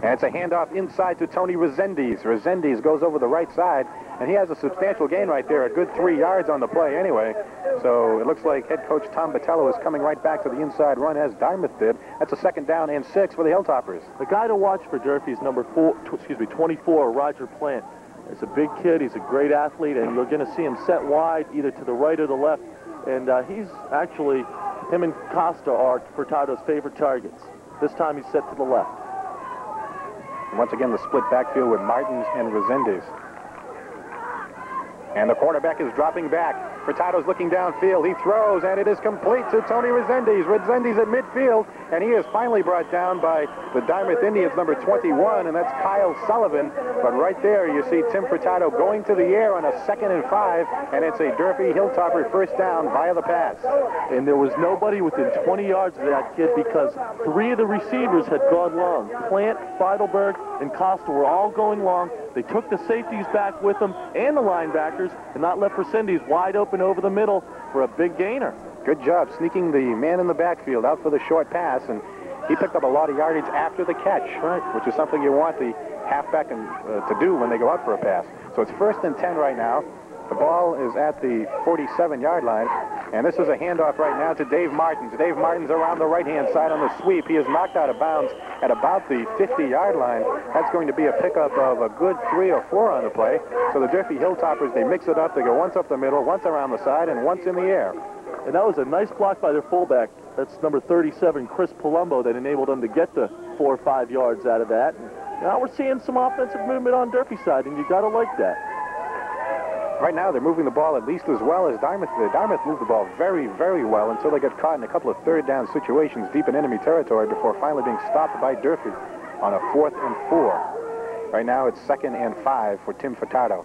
And it's a handoff inside to Tony Resendiz. Resendiz goes over the right side, and he has a substantial gain right there, a good 3 yards on the play anyway. So it looks like head coach Tom Botello is coming right back to the inside run as Dartmouth did. That's a 2nd down and 6 for the Hilltoppers. The guy to watch for Durfee is number 24, Roger Plant. He's a big kid, he's a great athlete, and you're going to see him set wide either to the right or the left. And he's actually, him and Costa are Furtado's favorite targets. This time he's set to the left. Once again, the split backfield with Martins and Resendiz. And the quarterback is dropping back. Furtado's looking downfield. He throws, and it is complete to Tony Resendiz. Resendiz at midfield, and he is finally brought down by the Dartmouth Indians, number 21, and that's Kyle Sullivan. But right there, you see Tim Furtado going to the air on a 2nd and 5, and it's a Durfee Hilltopper first down via the pass. And there was nobody within 20 yards of that kid because 3 of the receivers had gone long. Plant, Feidelberg, and Costa were all going long. They took the safeties back with them and the linebackers and not left Resendiz wide open over the middle for a big gainer. Good job sneaking the man in the backfield out for the short pass, and he picked up a lot of yardage after the catch, right, which is something you want the halfback to do when they go out for a pass. So it's 1st and 10 right now. The ball is at the 47-yard line, and this is a handoff right now to Dave Martins. Dave Martins around the right-hand side on the sweep. He is knocked out of bounds at about the 50-yard line. That's going to be a pickup of a good 3 or 4 on the play. So the Durfee Hilltoppers, they mix it up. They go once up the middle, once around the side, and once in the air. And that was a nice block by their fullback. That's number 37, Chris Palumbo, that enabled them to get the 4 or 5 yards out of that. And now we're seeing some offensive movement on Durfee's side, and you got to like that. Right now, they're moving the ball at least as well as Dartmouth did. Dartmouth moved the ball very, very well until they got caught in a couple of 3rd down situations deep in enemy territory before finally being stopped by Durfee on a 4th and 4. Right now, it's 2nd and 5 for Tim Furtado.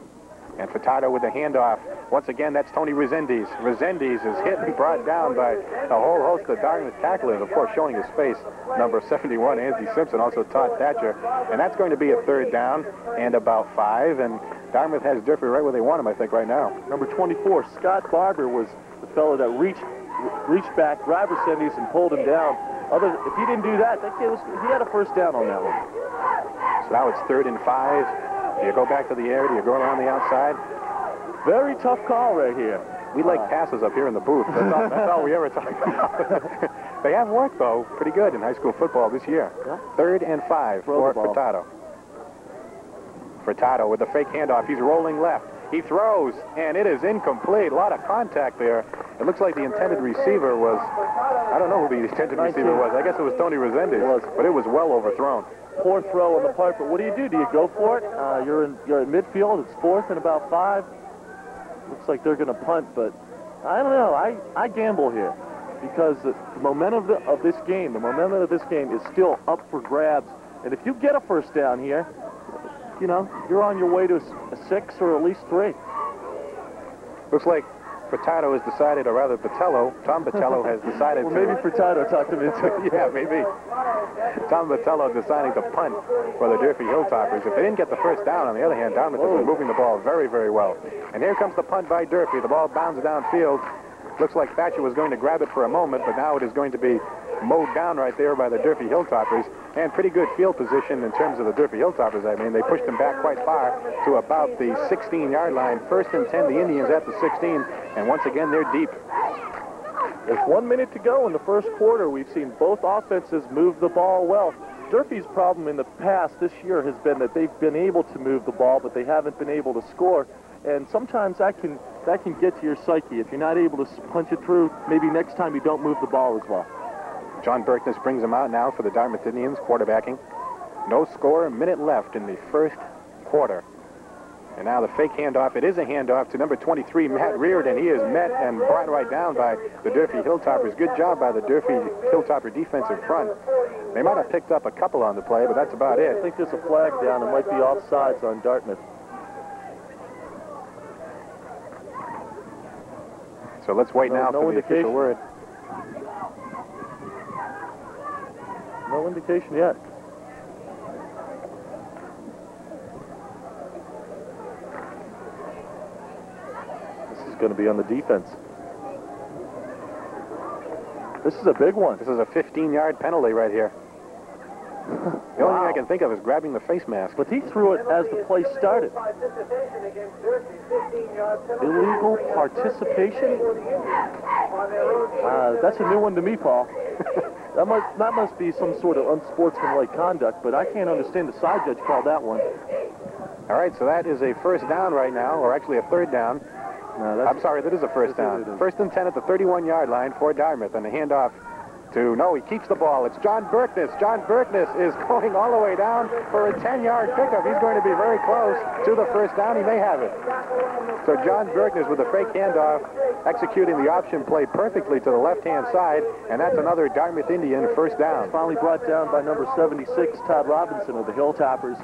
And Furtado with the handoff. Once again, that's Tony Resendiz. Resendiz is hit and brought down by a whole host of Dartmouth tacklers, of course, showing his face. Number 71, Andy Simpson, also Todd Thatcher. And that's going to be a 3rd down and about 5. And Dartmouth has Durfee right where they want him, I think, right now. Number 24, Scott Barber, was the fellow that reached back, grabbed Resendiz, and pulled him down. If he didn't do that, he had a 1st down on that one. So now it's 3rd and 5. Do you go back to the air? Do you go around the outside? Very tough call right here. We like passes up here in the booth. That's all we ever talk about. They have worked, though, pretty good in high school football this year. Yeah. 3rd and 5 for Furtado. Furtado with the fake handoff. He's rolling left. He throws, and it is incomplete. A lot of contact there. It looks like the intended receiver was, I don't know who the intended receiver was. I guess it was Tony Resendiz, but it was well overthrown. Poor throw on the part, but what do? Do you go for it? You're in midfield. It's 4th and about 5. Looks like they're going to punt, but I don't know. I gamble here because the momentum of this game, is still up for grabs. And if you get a 1st down here, you know, you're on your way to a 6 or at least 3. Looks like Furtado has decided, or rather Tom Botello has decided well, maybe Furtado talked him into it. Yeah, maybe. Tom Botello deciding to punt for the Durfee Hilltoppers. If they didn't get the 1st down, on the other hand, Dartmouth has been moving the ball very, very well. And here comes the punt by Durfee. The ball bounds downfield. Looks like Thatcher was going to grab it for a moment, but now it is going to be mowed down right there by the Durfee Hilltoppers. And pretty good field position in terms of the Durfee Hilltoppers. I mean, they pushed them back quite far to about the 16-yard line. 1st and 10, the Indians at the 16. And once again, they're deep. There's 1 minute to go in the 1st quarter. We've seen both offenses move the ball well. Durfee's problem in the past this year has been that they've been able to move the ball, but they haven't been able to score. And sometimes that can get to your psyche. If you're not able to punch it through, maybe next time you don't move the ball as well. John Berkness brings him out now for the Dartmouth Indians, quarterbacking. No score, a minute left in the 1st quarter. And now the fake handoff. It is a handoff to number 23, Matt Reardon. He is met and brought right down by the Durfee Hilltoppers. Good job by the Durfee Hilltopper defensive front. They might have picked up a couple on the play, but that's about it. I think there's a flag down. It might be offsides on Dartmouth. So let's wait now for the official word. No indication yet. This is going to be on the defense. This is a big one. This is a 15-yard penalty right here. The only thing I can think of is grabbing the face mask. But he threw it as the play started. Illegal participation? That's a new one to me, Paul. That must be some sort of unsportsmanlike conduct, but I can't understand the side judge called that one. All right, so that is a first down right now, or actually a third down. No, I'm sorry, that is a first down. First and 10 at the 31-yard line for Dartmouth, and the handoff to, no, he keeps the ball. It's John Berkness. John Berkness is going all the way down for a 10-yard pickup. He's going to be very close to the first down. He may have it. So John Berkness with a fake handoff, executing the option play perfectly to the left-hand side, and that's another Dartmouth Indian first down. Finally brought down by number 76, Todd Robinson of the Hilltoppers.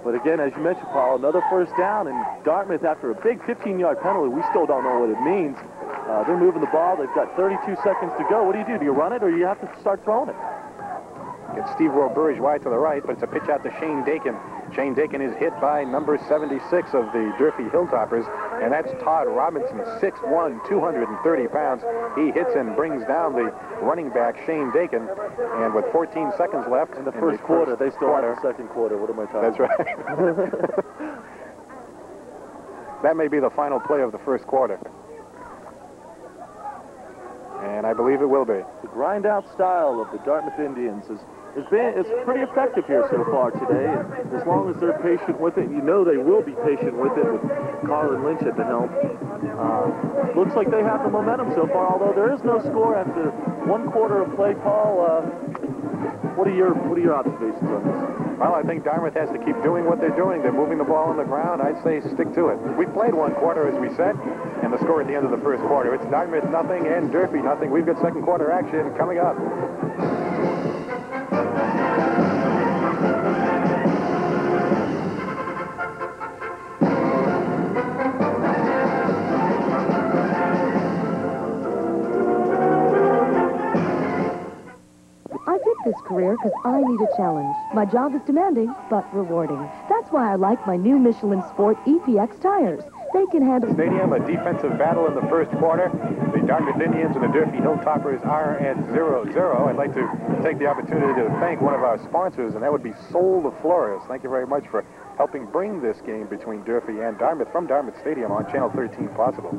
But again, as you mentioned, Paul, another first down, and Dartmouth, after a big 15-yard penalty, we still don't know what it means. They're moving the ball. They've got 32 seconds to go. What do? Do you run it, or you have to start throwing it? It's Steve Roberge wide to the right, but it's a pitch out to Shane Dakin. Shane Dakin is hit by number 76 of the Durfee Hilltoppers, and that's Todd Robinson, 6'1", 230 pounds. He hits and brings down the running back, Shane Dakin, and with 14 seconds left in the first quarter, they still have the second quarter. What am I talking about? That's right. That may be the final play of the first quarter. And I believe it will be. The grind-out style of the Dartmouth Indians is pretty effective here so far today. And as long as they're patient with it, you know they will be patient with it with Carlin Lynch at the helm. Looks like they have the momentum so far, although there is no score after one quarter of play. Paul, what are your observations on this? Well, I think Dartmouth has to keep doing what they're doing. They're moving the ball on the ground. I'd say stick to it. We played one quarter, as we said, and the score at the end of the first quarter. It's Dartmouth nothing and Durfee nothing. We've got second quarter action coming up. This career because I need a challenge. My job is demanding, but rewarding. That's why I like my new Michelin Sport EPX tires. They can handle... Stadium, a defensive battle in the first quarter. The Dartmouth Indians and the Durfee Hilltoppers are at 0-0. I'd like to take the opportunity to thank one of our sponsors, and that would be Sol de Flores. Thank you very much for helping bring this game between Durfee and Dartmouth from Dartmouth Stadium on Channel 13 possible.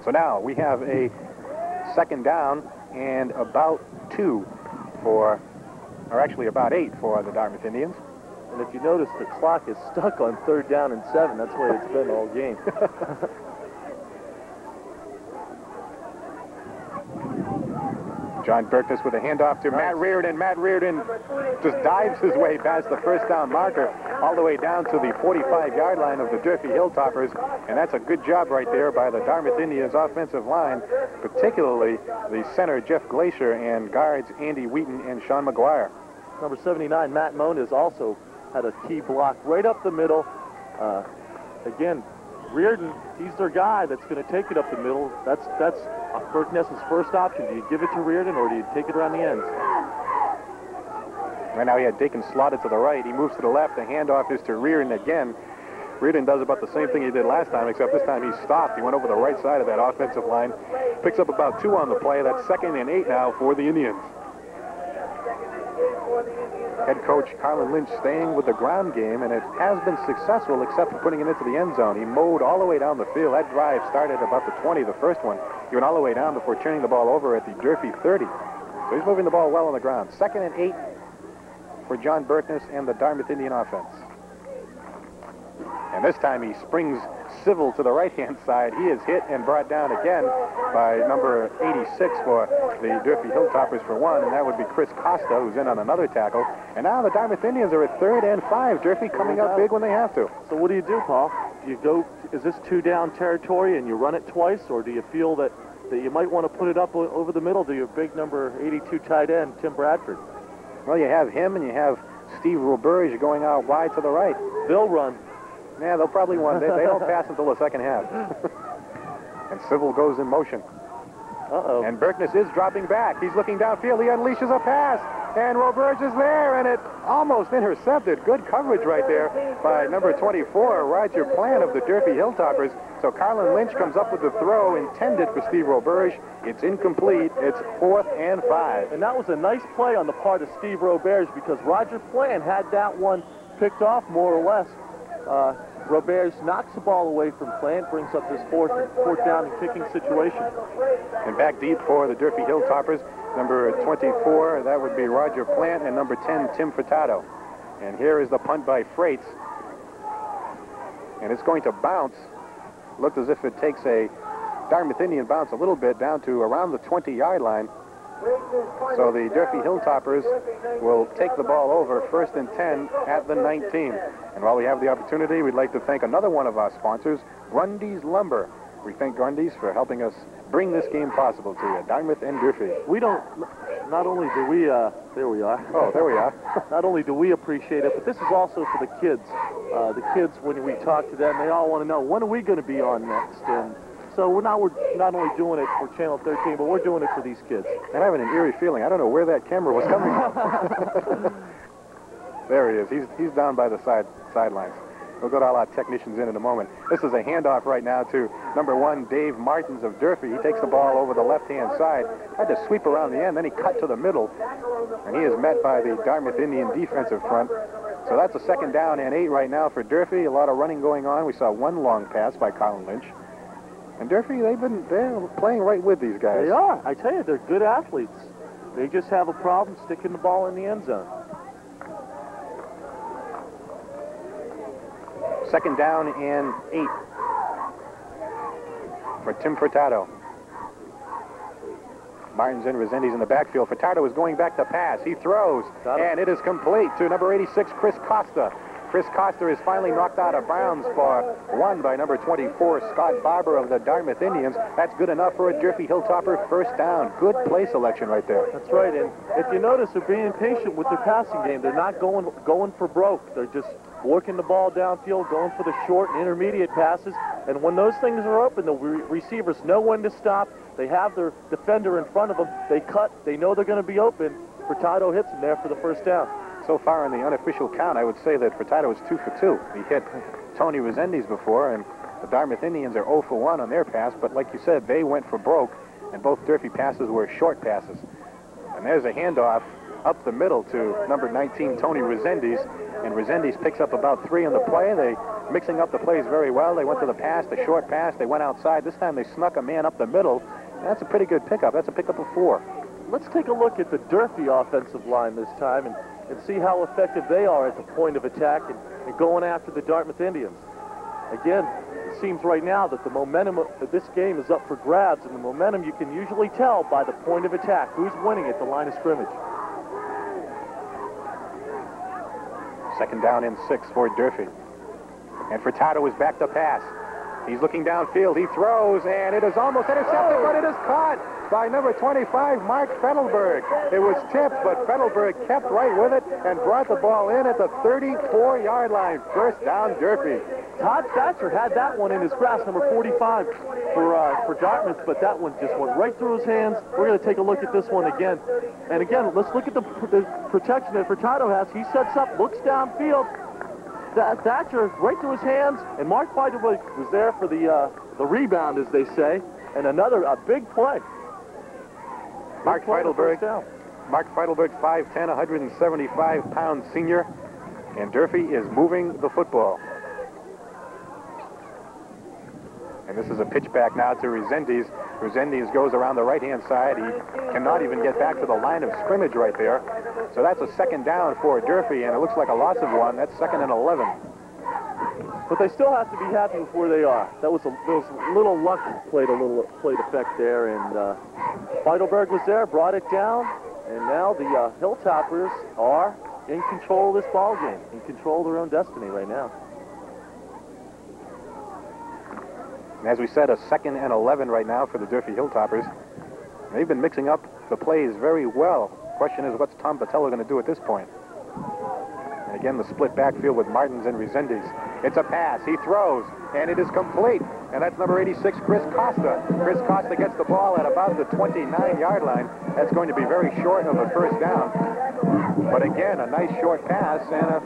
So now we have a second down and about 2 for, or actually about 8 for the Dartmouth Indians. And if you notice, the clock is stuck on 3rd down and 7. That's where it's been all game. John Berkness with a handoff to Matt Reardon. Matt Reardon just dives his way past the first down marker all the way down to the 45-yard line of the Durfee Hilltoppers, and that's a good job right there by the Dartmouth Indians offensive line, particularly the center Jeff Glacier and guards Andy Wheaton and Sean McGuire. Number 79, Matt Moniz, also had a key block right up the middle. Again, Reardon, he's their guy that's going to take it up the middle. That's Berkness's first option. Do you give it to Reardon or do you take it around the ends? Right now he had Dakin slotted to the right. He moves to the left. The handoff is to Reardon again. Reardon does about the same thing he did last time, except this time he stopped. He went over the right side of that offensive line. Picks up about 2 on the play. That's 2nd and 8 now for the Indians. Head coach Carlin Lynch staying with the ground game, and it has been successful except for putting it into the end zone. He mowed all the way down the field. That drive started about the 20, the first one. He went all the way down before turning the ball over at the Durfee 30. So he's moving the ball well on the ground. 2nd and 8 for John Berkness and the Dartmouth Indian offense. And this time he springs civil to the right-hand side. He is hit and brought down again by number 86 for the Durfee Hilltoppers for 1, and that would be Chris Costa, who's in on another tackle. And now the Dartmouth Indians are at 3rd and 5. Durfee coming up big when they have to. So what do you do, Paul? Do you go, is this 2-down territory and you run it twice, or do you feel that you might want to put it up over the middle to your big number 82 tight end, Tim Bradford? Well, you have him and you have Steve Roberge going out wide to the right. They'll run. Yeah, they'll probably run. They don't pass until the second half. And Civil goes in motion. Uh-oh. And Berkness is dropping back. He's looking downfield. He unleashes a pass. And Roberge is there, and it almost intercepted. Good coverage right there by number 24, Roger Plant of the Durfee Hilltoppers. So Carlin Lynch comes up with the throw intended for Steve Roberge. It's incomplete. It's 4th and 5. And that was a nice play on the part of Steve Roberge because Roger Plant had that one picked off more or less. Roberge knocks the ball away from Plant, brings up this fourth down and kicking situation. And back deep for the Durfee Hilltoppers, number 24, that would be Roger Plant, and number 10, Tim Furtado. And here is the punt by Freites. And it's going to bounce. Looked as if it takes a Dartmouth Indian bounce a little bit down to around the 20-yard line. So the Durfee Hilltoppers will take the ball over 1st and 10 at the 19. And while we have the opportunity, we'd like to thank another one of our sponsors, Grundy's Lumber. We thank Grundy's for helping us bring this game possible to you, Dartmouth and Durfee. Not only do we, there we are. Oh, there we are. Not only do we appreciate it, but this is also for the kids. The kids, when we talk to them, they all want to know, when are we going to be on next? And so we're not only doing it for Channel 13, but we're doing it for these kids. I'm having an eerie feeling. I don't know where that camera was coming from. There he is. He's down by the sidelines. We'll go to all our technicians in a moment. This is a handoff right now to number 1, Dave Martins of Durfee. He takes the ball over the left-hand side. Had to sweep around the end, then he cut to the middle. And he is met by the Dartmouth Indian defensive front. So that's a 2nd down and 8 right now for Durfee. A lot of running going on. We saw one long pass by Colin Lynch. And Durfee, they're playing right with these guys. They are. I tell you, they're good athletes. They just have a problem sticking the ball in the end zone. 2nd down and 8 for Tim Furtado. Martins and Resendiz in the backfield. Furtado is going back to pass. He throws, and it is complete to number 86, Chris Costa. Chris Costa is finally knocked out of bounds for 1 by number 24, Scott Barber of the Dartmouth Indians. That's good enough for a Durfee Hilltopper 1st down. Good play selection right there. That's right, and if you notice, they're being patient with their passing game. They're not going for broke. They're just working the ball downfield, going for the short and intermediate passes. And when those things are open, the receivers know when to stop. They have their defender in front of them. They cut. They know they're going to be open. Furtado hits him there for the 1st down. So far in the unofficial count, I would say that Furtado is 2 for 2. He hit Tony Resendiz before, and the Dartmouth Indians are 0 for 1 on their pass. But like you said, they went for broke, and both Durfee passes were short passes. And there's a handoff up the middle to number 19, Tony Resendiz. And Resendiz picks up about 3 on the play. They mixing up the plays very well. They went to the pass, the short pass. They went outside. This time they snuck a man up the middle. And that's a pretty good pickup. That's a pickup of 4. Let's take a look at the Durfee offensive line this time and see how effective they are at the point of attack and going after the Dartmouth Indians. Again, it seems right now that the momentum of this game is up for grabs, and the momentum you can usually tell by the point of attack. Who's winning at the line of scrimmage? 2nd down and 6 for Durfee. And Furtado is back to pass. He's looking downfield. He throws, and it is almost intercepted, but it is caught by number 25, Mark Fettelberg. It was tipped, but Fettelberg kept right with it and brought the ball in at the 34-yard line. 1st down, Durfee. Todd Thatcher had that one in his grasp, number 45 for Dartmouth, but that one just went right through his hands. We're going to take a look at this one again. And again, let's look at the protection that Furtado has. He sets up, looks downfield. Thatcher right through his hands, and Mark Feidelberg was there for the rebound, as they say, and a big play. Mark Feidelberg, 5'10", 175-pound senior, and Durfee is moving the football. And this is a pitch back now to Resendiz. Resendiz goes around the right-hand side. He cannot even get back to the line of scrimmage right there. So that's a 2nd down for Durfee, and it looks like a loss of 1. That's 2nd and 11. But they still have to be happy with where they are. That was a little luck played effect there, and Feidelberg was there, brought it down, and now the Hilltoppers are in control of this ball game, in control of their own destiny right now. And as we said, a 2nd and 11 right now for the Durfee Hilltoppers. They've been mixing up the plays very well. Question is, what's Tom Patello going to do at this point? And again, the split backfield with Martins and Resendez. It's a pass. He throws, and it is complete. And that's number 86, Chris Costa. Chris Costa gets the ball at about the 29-yard line. That's going to be very short of a first down. But again, a nice short pass and a